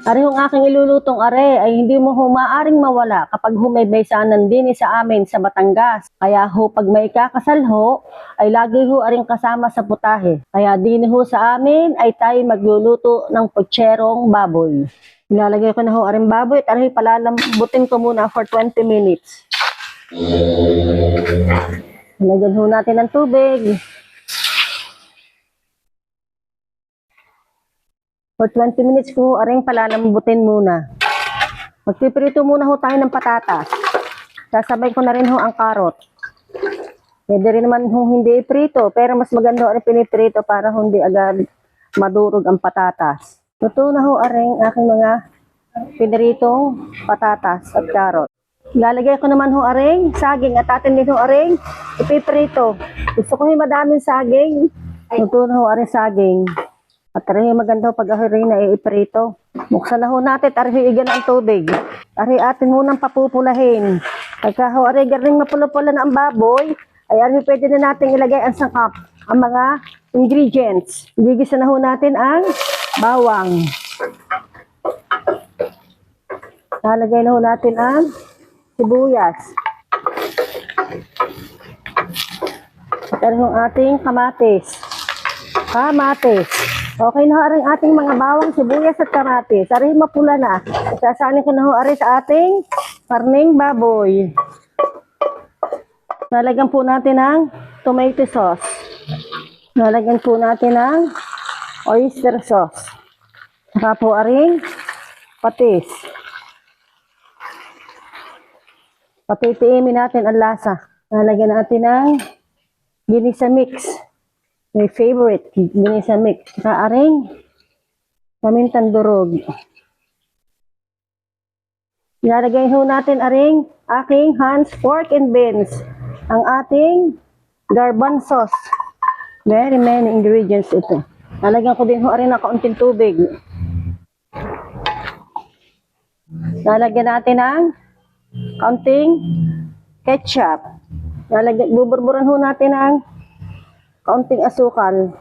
Ari yung aking ilulutong are ay hindi mo humaaring mawala kapag humaybaysanan din sa amin sa Batangas. Kaya ho pag may kakasal ho ay lagi ho aring kasama sa putahe. Kaya din ho sa amin ay tayo magluluto ng putserong baboy. Nilalagay ko na ho aring baboy at aray palalambutin ko muna for 20 minutes. Lagyan ho natin ng tubig. For 20 minutes ko aring palalambutin muna. Magpiprito muna ho tayo ng patatas. Sasabay ko na rin ho ang karot. Pwede rin naman hindi iprito, pero mas maganda ho piniprito para hindi agad madurog ang patatas. Luto na ho aring aking mga piniritong patatas at karot. Lalagay ko naman ho aring saging at atin din ho aring ipiprito. Gusto ko yung madaming saging. Luto na ho aring saging. At rin maganda pag rin na iiprito. Buksan na ho natin, arihigan ang tubig. Ari atin munang papupulahin. Pagka ho ari garing mapula-pula na ang baboy, ay ari pwede na natin ilagay ang sangkap, ang mga ingredients. Gigisa na ho natin ang bawang. Lalagay na ho natin ang sibuyas. At ari ho ating kamatis. Okay na ho aring ating mga bawang, sibuyas at kamatis. Ari mapula na. Sasanin ko na ho ari sa ating karning baboy. Nalagyan po natin ng tomato sauce. Nalagyan po natin ng oyster sauce. Saka po aring patis. Patitiimin natin ang lasa. Nalagyan natin ng ginisa mix. My favorite, ginisa mix. Saka aring pamintang durog. Ilalagay ho natin aring aking Hans pork and beans. Ang ating garbanzos. Very many ingredients ito. Lalagyan ko din ho aring na kaunting tubig. Lalagyan natin ng kaunting ketchup. Buburburan ho natin ng kaunting asukal.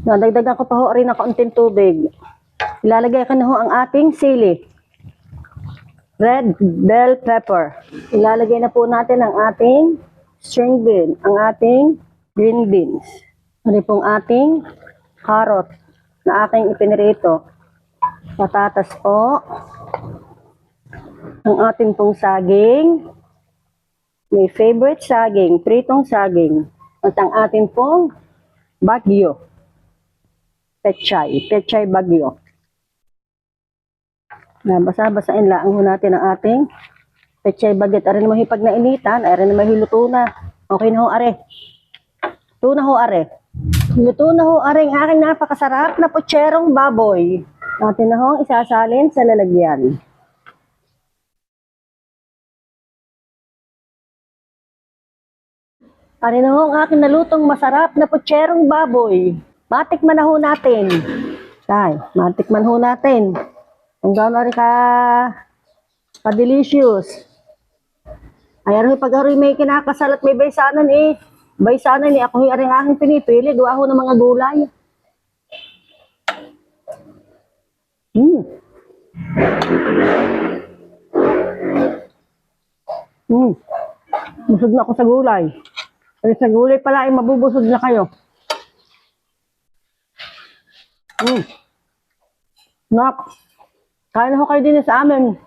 Nadagdagan ko pa ho rin ng kaunting tubig. Ilalagay ko na ho ang ating sili. Red bell pepper. Ilalagay na po natin ang ating string bean, ang ating green beans. Ano pong ating carrot na aking ipinirito. Patatas po. Ang ating pong saging. My favorite saging, pritong saging. At ang ating pong bagyo. Pechay bagyo. Basa-basain lang ho natin ang ating pechay bagyo. Arin naman hipag na initan, arin naman hiluto na. Okay na ho are. Luto na ho are. Luto na ho are ang aking napakasarap na putserong baboy. Natin na ho isasalin sa lalagyan. Arin na ho ang aking nalutong masarap na putserong baboy. Matikman na ho natin. Matikman ho natin. Kung gaano rin ka-delicious. Ayan ho, pag may kinakasal at may baysanan ako yung aring aking pinipili, gawa ho ng mga gulay. Busog na ako sa gulay. Pero sa gulay pala ay mabubusog na kayo. Nak, kaya na ho kayo din sa amin.